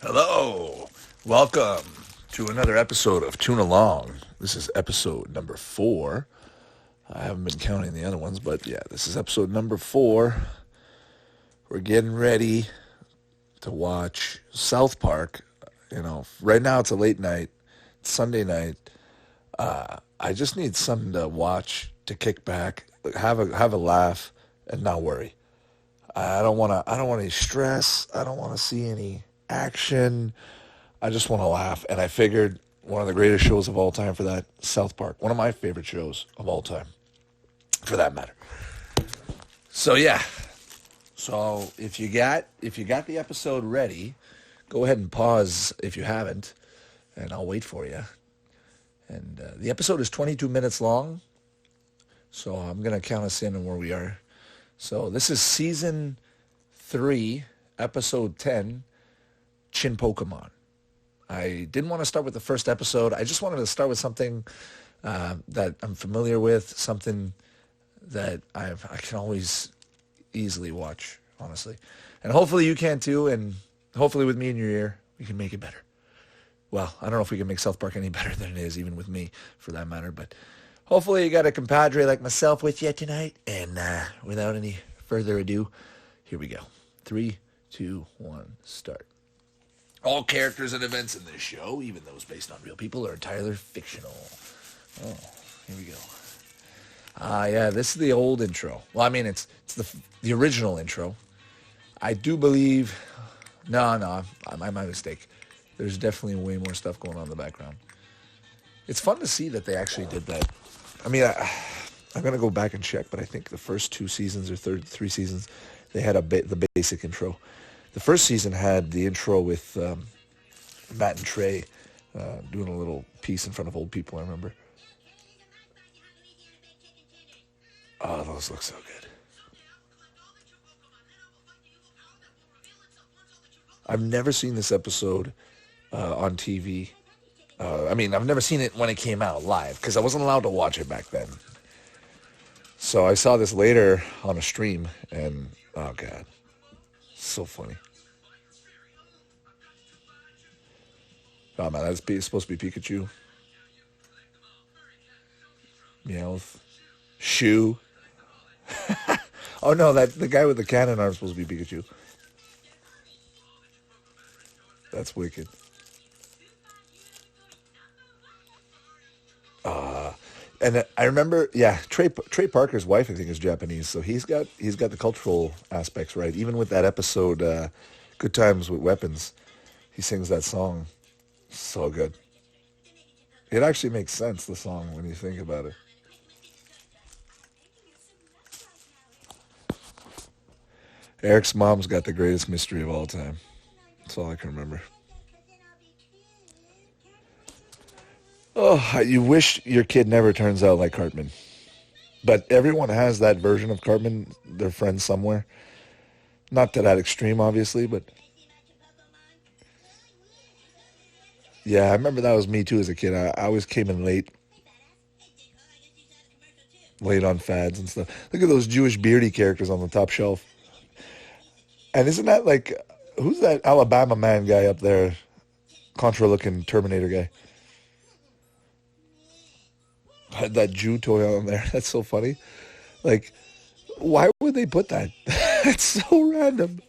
Hello. Welcome to another episode of Toon Along. This is episode number 4. I haven't been counting the other ones, but yeah, this is episode number 4. We're getting ready to watch South Park. Right now it's a late night, it's Sunday night. I just need something to watch to kick back, have a laugh, and not worry. I don't want any stress. I don't want to see any action. I just want to laugh. And I figured one of the greatest shows of all time for that, South Park. One of my favorite shows of all time, for that matter. So yeah. So if you got the episode ready, go ahead and pause if you haven't, and I'll wait for you. And the episode is 22 minutes long, so I'm gonna count us in on where we are. So this is season 3, episode 10, Chinpokomon. I didn't want to start with the first episode. I just wanted to start with something that I'm familiar with, something that I can always easily watch, honestly. And hopefully you can too, and hopefully with me in your ear, we can make it better. Well, I don't know if we can make South Park any better than it is, even with me, for that matter, but hopefully you got a compadre like myself with you tonight, and without any further ado, here we go. 3, 2, 1, start. All characters and events in this show, even those based on real people, are entirely fictional. Oh, here we go. Yeah, this is the old intro. Well, I mean, it's the original intro. I do believe... No, my mistake. There's definitely way more stuff going on in the background. It's fun to see that they actually did that. I mean, I'm going to go back and check, but I think the first 2 seasons or 3 seasons, they had the basic intro. The first season had the intro with Matt and Trey doing a little piece in front of old people, I remember. Oh, those look so good. I've never seen this episode on TV. I mean, I've never seen it when it came out live, because I wasn't allowed to watch it back then. So I saw this later on a stream, and oh god, so funny. Oh man, that's supposed to be Pikachu. Meowth. Shoe. Oh no, that the guy with the cannon arm is supposed to be Pikachu. That's wicked. And I remember, yeah, Trey Parker's wife, I think, is Japanese, so he's got the cultural aspects right. Even with that episode, "Good Times with Weapons," he sings that song. So good. It actually makes sense, the song, when you think about it. Eric's mom's got the greatest mystery of all time. That's all I can remember. Oh, you wish your kid never turns out like Cartman. But everyone has that version of Cartman, their friend somewhere. Not to that extreme, obviously, but yeah, I remember that was me too as a kid. I always came in late on fads and stuff. Look at those Jewish beardy characters on the top shelf. And isn't that like, who's that Alabama man guy up there? Contra-looking Terminator guy. Had that Jew toy on there. That's so funny. Like, why would they put that? It's so random.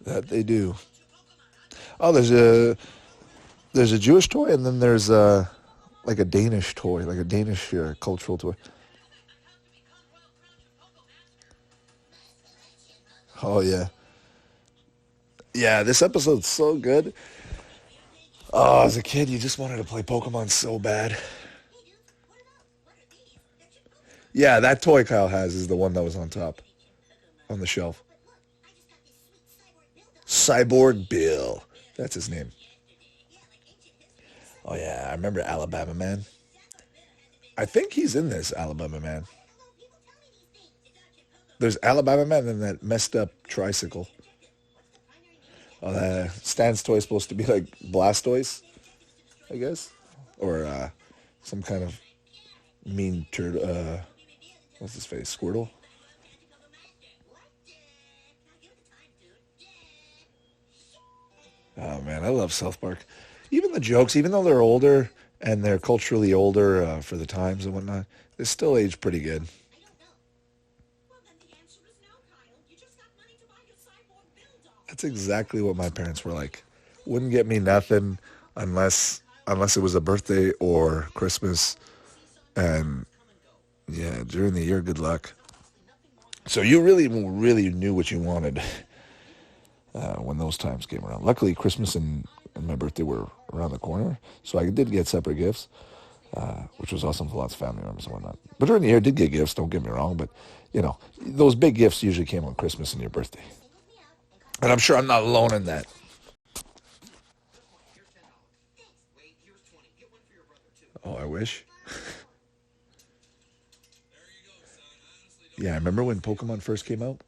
That they do. Oh, there's a Jewish toy, and then there's like a Danish toy, like a Danish cultural toy. Oh yeah, yeah. This episode's so good. Oh, as a kid, you just wanted to play Pokemon so bad. Yeah, that toy Kyle has is the one that was on top on the shelf. Cyborg Bill. That's his name. Oh yeah, I remember Alabama Man. I think he's in this Alabama Man. There's Alabama Man and that messed up tricycle. Stan's toy is supposed to be like Blastoise, I guess, or some kind of mean turd. What's his face? Squirtle? Oh man, I love South Park. Even the jokes, even though they're older and they're culturally older for the times and whatnot, they still age pretty good. That's exactly what my parents were like. Wouldn't get me nothing unless it was a birthday or Christmas, and yeah, during the year, good luck. So you really knew what you wanted when those times came around. Luckily, Christmas and my birthday were around the corner, so I did get separate gifts, which was awesome for lots of family members and whatnot. But during the year, I did get gifts. Don't get me wrong, but those big gifts usually came on Christmas and your birthday, and I'm sure I'm not alone in that. Oh, I wish. Yeah, I remember when Pokemon first came out.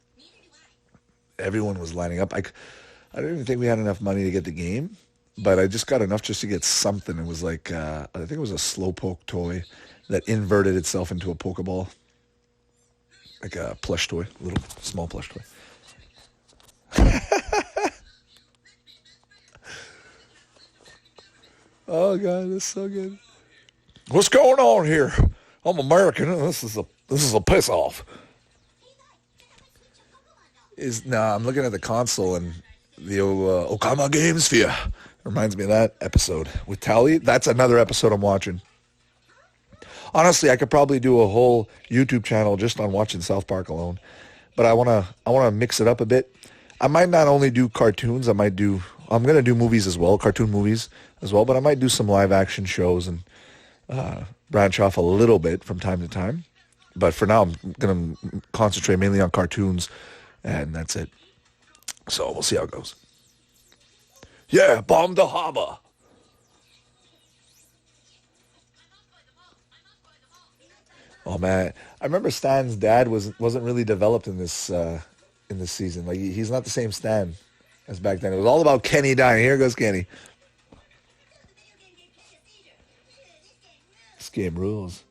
Everyone was lining up. I didn't even think we had enough money to get the game, but I just got enough just to get something. It was like I think it was a Slowpoke toy that inverted itself into a Pokeball, like a plush toy, a little small plush toy. Oh god, that's so good. What's going on here? I'm American. This is a piss off. I'm looking at the console and the Okama Game Sphere reminds me of that episode with Tally. That's another episode I'm watching. Honestly, I could probably do a whole YouTube channel just on watching South Park alone, but I wanna mix it up a bit. I might not only do cartoons. I'm gonna do movies as well, cartoon movies as well, but I might do some live action shows and branch off a little bit from time to time. But for now, I'm gonna concentrate mainly on cartoons, and that's it. So we'll see how it goes. Yeah, bomb the harbor. Oh man, I remember Stan's dad wasn't really developed in this season. Like he's not the same Stan as back then. It was all about Kenny dying. Here goes Kenny. This game rules.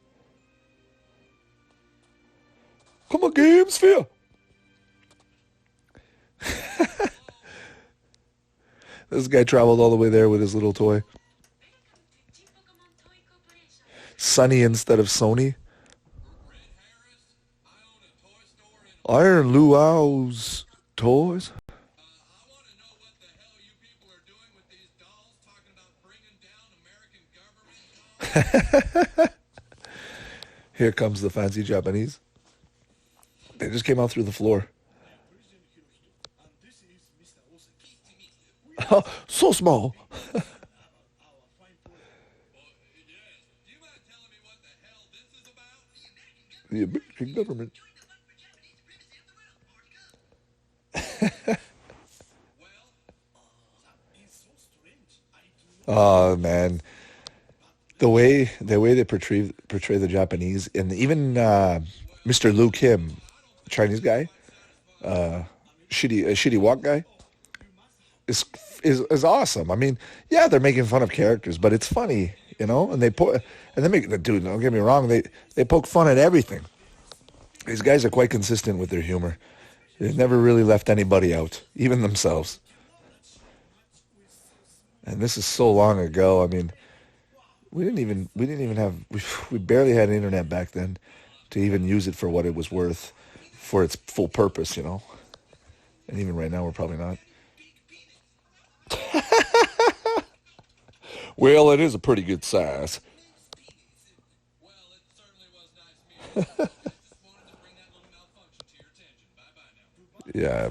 Come on, Game Sphere. This guy traveled all the way there with his little toy. Sunny instead of Sony. Iron Luau's toys. Here comes the fancy Japanese. They just came out through the floor. Oh, so small. The American government. Oh man, the way they portray the Japanese, and even Mr. Liu Kim, Chinese guy, shitty walk guy, is is awesome. I mean, yeah, they're making fun of characters, but it's funny, and they make the dude. Don't get me wrong, they poke fun at everything. These guys are quite consistent with their humor. They've never really left anybody out, even themselves. And this is so long ago. I mean, we didn't even have we barely had internet back then to even use it for what it was worth, for its full purpose. And even right now, we're probably not. Well, it is a pretty good size. Yeah,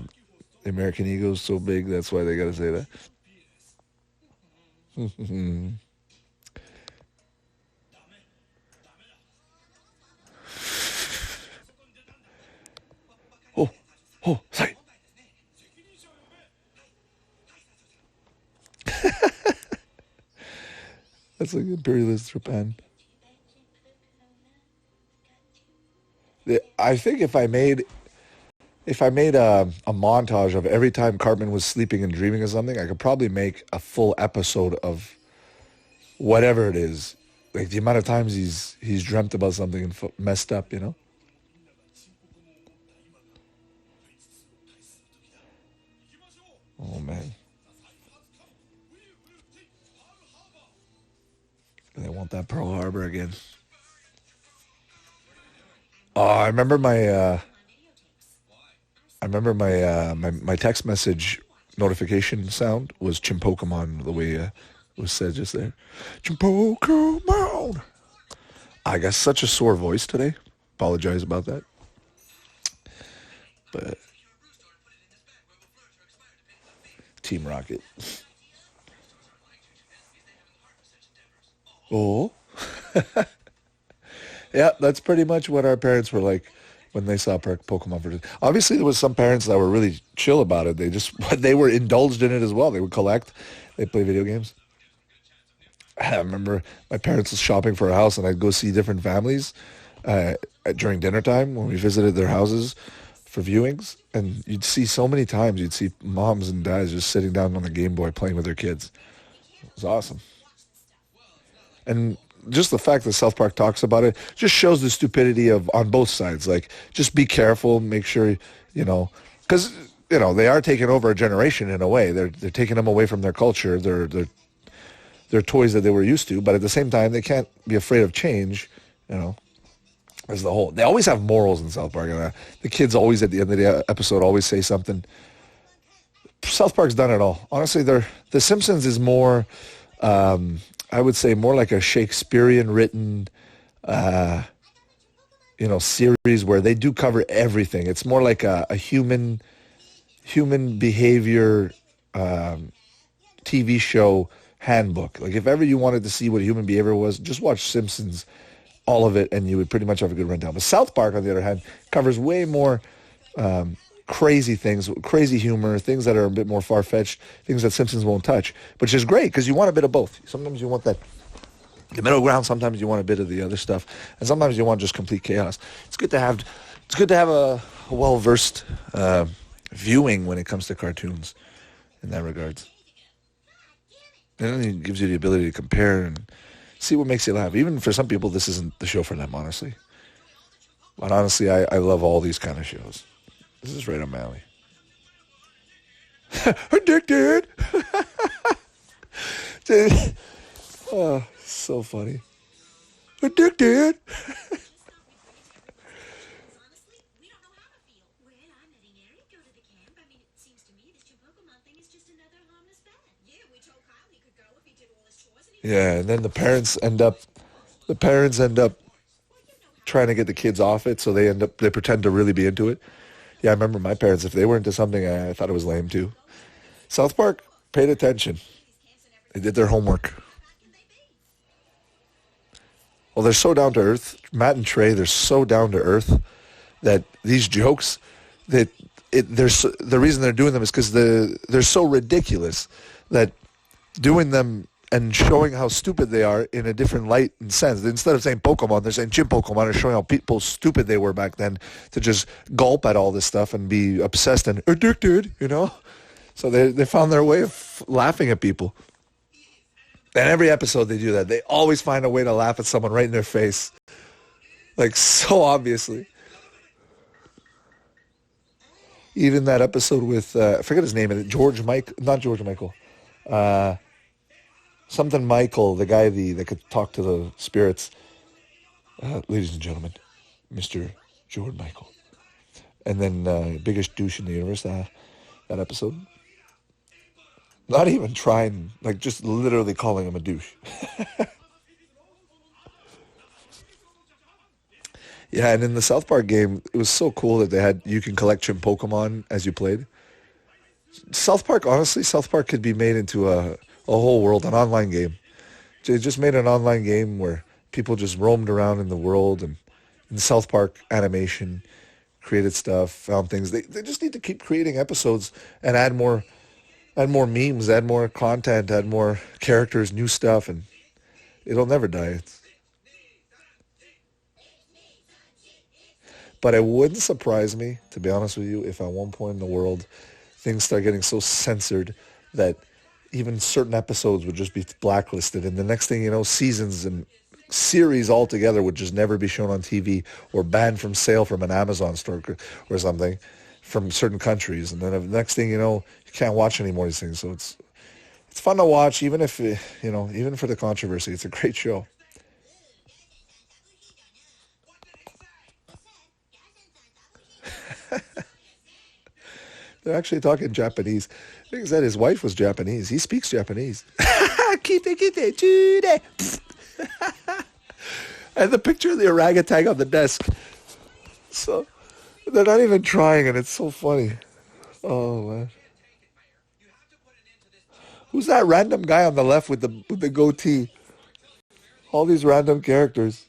the American ego is so big. That's why they got to say that. Oh, oh, sorry. That's like imperialist Japan. I think if I made a montage of every time Cartman was sleeping and dreaming of something, I could probably make a full episode of whatever it is. Like the amount of times he's dreamt about something and messed up. Oh, man. They want that Pearl Harbor again. Oh, I remember my text message notification sound was Chinpokomon, the way it was said just there. Chinpokomon. I got such a sore voice today. Apologize about that. But Team Rocket. Oh. Yeah, that's pretty much what our parents were like when they saw Pokemon. Obviously, there was some parents that were really chill about it. They were indulged in it as well. They would collect. They play video games. I remember my parents was shopping for a house, and I'd go see different families during dinner time when we visited their houses for viewings. And you'd see so many times, you'd see moms and dads just sitting down on the Game Boy playing with their kids. It was awesome. And just the fact that South Park talks about it just shows the stupidity of on both sides. Like, just be careful, make sure, because they are taking over a generation in a way. They're taking them away from their culture, their toys that they were used to. But at the same time, they can't be afraid of change. As the whole. They always have morals in South Park, and the kids always at the end of the episode always say something. South Park's done it all. Honestly, The Simpsons is more. I would say more like a Shakespearean written, series where they do cover everything. It's more like a human behavior TV show handbook. Like, if ever you wanted to see what human behavior was, just watch Simpsons, all of it, and you would pretty much have a good rundown. But South Park, on the other hand, covers way more crazy things, crazy humor, things that are a bit more far-fetched, things that Simpsons won't touch, which is great because you want a bit of both. Sometimes you want the middle ground, sometimes you want a bit of the other stuff, and sometimes you want just complete chaos. It's good to have a well-versed viewing when it comes to cartoons in that regards. And it gives you the ability to compare and see what makes you laugh. Even for some people, this isn't the show for them, honestly. But honestly, I love all these kind of shows. This is right up my alley. Addicted! Dude. Oh, so funny. Addicted! Yeah, and then the parents end up trying to get the kids off it, so they pretend to really be into it. Yeah, I remember my parents, if they were into something, I thought it was lame too. South Park paid attention. They did their homework. Well, they're so down to earth. Matt and Trey, they're so down to earth that these jokes, the reason they're doing them is because they're so ridiculous that doing them and showing how stupid they are in a different light and sense. Instead of saying Pokemon, they're saying Chinpokomon, and showing how stupid they were back then to just gulp at all this stuff and be obsessed and addicted, So they found their way of laughing at people. And every episode they do that. They always find a way to laugh at someone right in their face. Like, so obviously. Even that episode with, I forget his name, not George Michael. Something Michael, the guy that could talk to the spirits. Ladies and gentlemen, Mr. George Michael. And then biggest douche in the universe, that episode. Not even trying, like just literally calling him a douche. Yeah, and in the South Park game, it was so cool that you can collect Pokemon as you played. South Park could be made into a whole world, an online game. They just made an online game where people just roamed around in the world and in South Park animation, created stuff, found things. They just need to keep creating episodes and add more memes, add more content, add more characters, new stuff, and it'll never die. But it wouldn't surprise me, to be honest with you, if at one point in the world things start getting so censored that even certain episodes would just be blacklisted, and the next thing you know, seasons and series altogether would just never be shown on TV or banned from sale from an Amazon store or something. from certain countries, and then the next thing you know, you can't watch any more of these things. So it's fun to watch, even if even for the controversy. It's a great show. They're actually talking Japanese. I think he said his wife was Japanese. He speaks Japanese. Kite, kite, chude. And the picture of the orangutan on the desk. So they're not even trying, and it's so funny. Oh man, who's that random guy on the left with the goatee? All these random characters.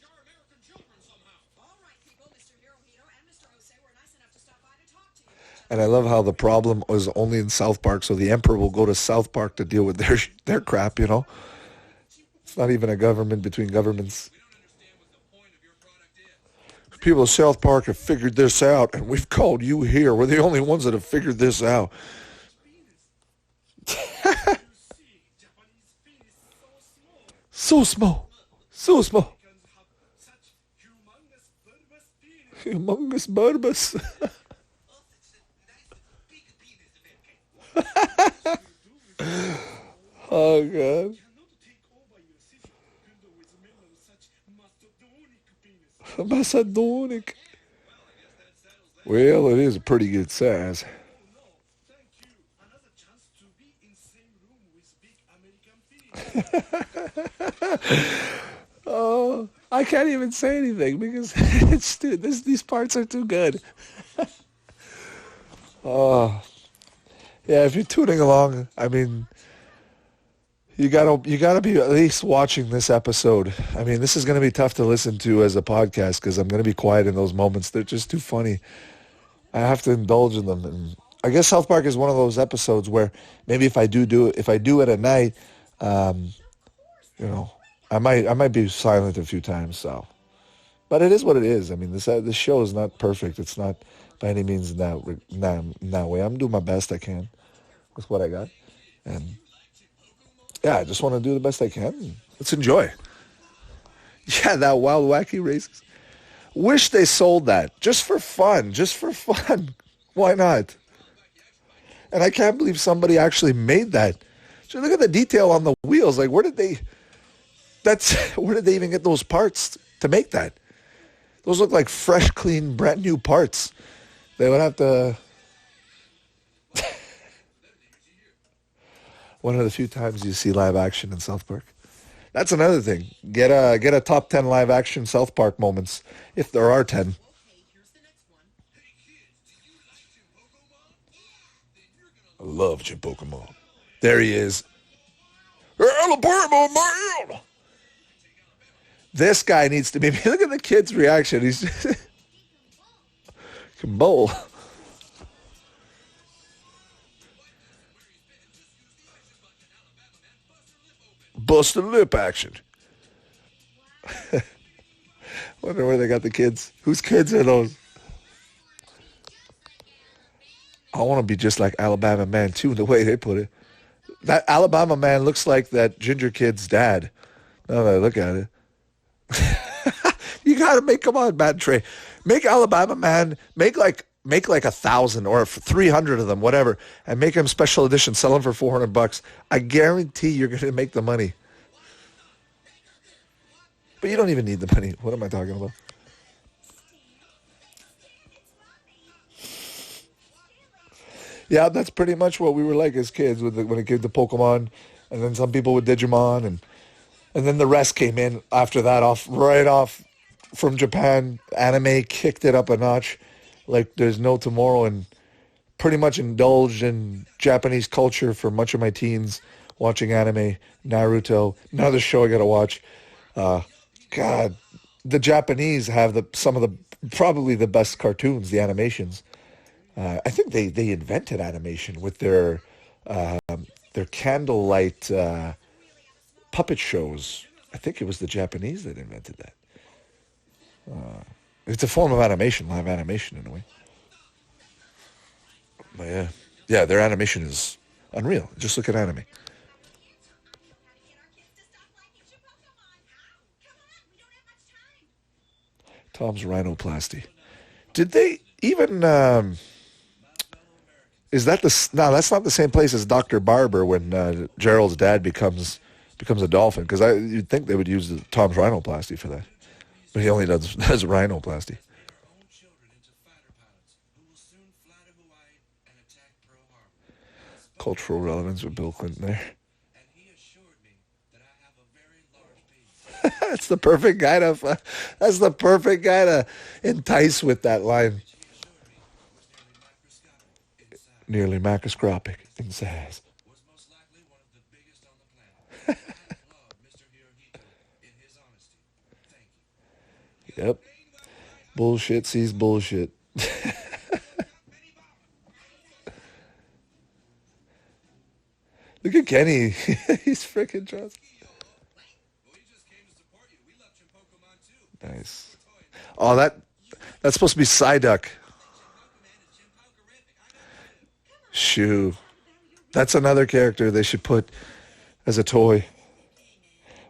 And I love how the problem was only in South Park, so the Emperor will go to South Park to deal with their crap. It's not even a government between governments. People of South Park have figured this out, and we've called you here. We're the only ones that have figured this out. So small. So small. Humongous bulbous. Oh, God. Macedonic. Well, it is a pretty good size. Oh, I can't even say anything because these parts are too good. Oh, yeah. If you're tuning along, I mean, you gotta be at least watching this episode. I mean, this is gonna be tough to listen to as a podcast because I'm gonna be quiet in those moments. They're just too funny. I have to indulge in them, and I guess South Park is one of those episodes where maybe if I do it at night, um, you know, I might be silent a few times. So, but it is what it is. I mean, this show is not perfect. It's not by any means in that way. I'm doing my best I can with what I got, and yeah, I just want to do the best I can. Let's enjoy. Yeah, that wild wacky races. Wish they sold that just for fun. Just for fun. Why not? And I can't believe somebody actually made that. So look at the detail on the wheels. Like, where did they even get those parts to make that? Those look like fresh, clean, brand new parts. They would have to. One of the few times you see live action in South Park. That's another thing. Get a top 10 live action South Park moments, if there are 10. I love Chinpokomon. There he is. Alabama, man! This guy needs to be. Look at the kid's reaction. He's can bowl. Busted lip action. Wonder where they got the kids. Whose kids are those? I want to be just like Alabama Man too, the way they put it. That Alabama Man looks like that ginger kid's dad. Now that I look at it. You gotta make, come on, Matt Trey. Make Alabama Man, make like 1,000 or 300 of them, whatever, and make them special edition, sell them for $400. I guarantee you're gonna make the money. But you don't even need the money. What am I talking about? Yeah, that's pretty much what we were like as kids when it came to Pokemon, and then some people with Digimon, and then the rest came in after that, right off from Japan. Anime kicked it up a notch, like there's no tomorrow, and pretty much indulged in Japanese culture for much of my teens, watching anime, Naruto, another show I gotta watch. Uh, God, the Japanese have some of the probably the best cartoons, the animations. I think they invented animation with their candlelight puppet shows. I think it was the Japanese that invented that. It's a form of animation, live animation in a way. But yeah, their animation is unreal. Just look at anime. Tom's rhinoplasty. Did they even? Is that no? That's not the same place as Dr. Barber when Gerald's dad becomes a dolphin. Because you'd think they would use Tom's rhinoplasty for that, but he only does rhinoplasty. Cultural relevance with Bill Clinton there. That's the perfect guy to. That's the perfect guy to entice with that line. Nearly macroscopic in size. Yep. Bullshit sees bullshit. Look at Kenny. He's freaking drunk. Nice. Oh, that's supposed to be Psyduck. Shoo. That's another character they should put as a toy.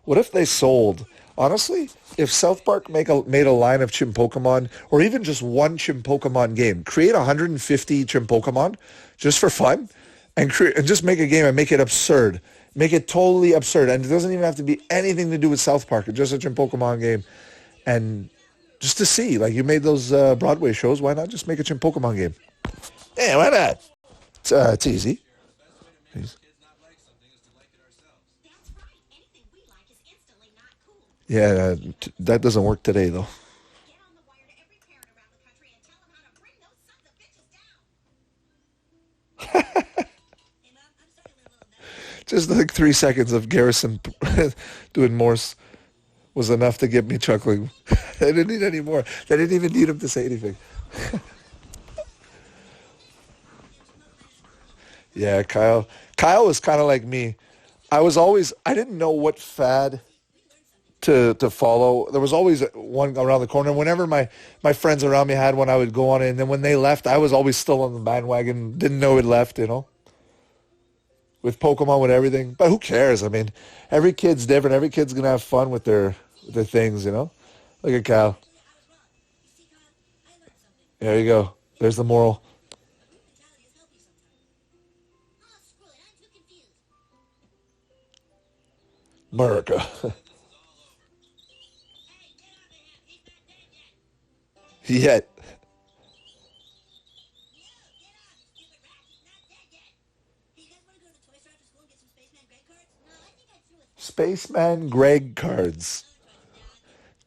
What if they sold? Honestly, if South Park made a line of Chinpokomon, or even just one Chinpokomon game, create 150 Chinpokomon just for fun, and just make a game and make it absurd. Make it totally absurd. And it doesn't even have to be anything to do with South Park. It's just a Chinpokomon game. And just to see, like you made those Broadway shows, why not just make a Chinpokomon game? Yeah, why not? It's easy. Yeah, that doesn't work today, though. Just like 3 seconds of Garrison doing Morse was enough to get me chuckling. They didn't need any more. They didn't even need him to say anything. Yeah, Kyle. Kyle was kind of like me. I didn't know what fad to follow. There was always one around the corner. Whenever my friends around me had one, I would go on it. And then when they left, I was always still on the bandwagon. Didn't know it left, with Pokemon, with everything. But who cares? I mean, every kid's different. Every kid's going to have fun with their things, Look at Kyle. There you go. There's the moral. America. Yet. Spaceman Greg cards.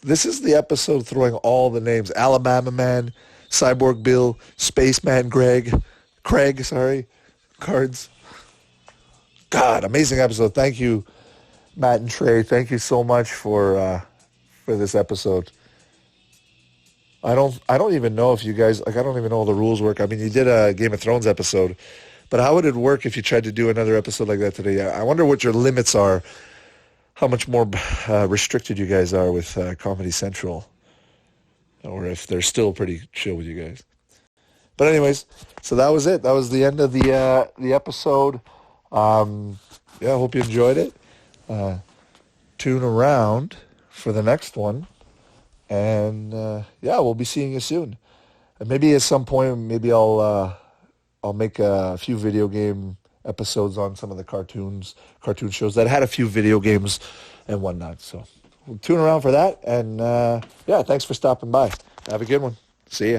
This is the episode throwing all the names. Alabama Man, Cyborg Bill, Spaceman Craig, cards. God, amazing episode. Thank you, Matt and Trey. Thank you so much for this episode. I don't even know if you guys, I don't even know how the rules work. I mean, you did a Game of Thrones episode, but how would it work if you tried to do another episode like that today? I wonder what your limits are, how much more restricted you guys are with Comedy Central, or if they're still pretty chill with you guys. But anyways, so that was it. That was the end of the episode. I hope you enjoyed it. Tune around for the next one. And we'll be seeing you soon. And maybe at some point, maybe I'll make a few video game episodes on some of the cartoon shows that had a few video games and whatnot. So we'll tune around for that. And thanks for stopping by. Have a good one. See ya.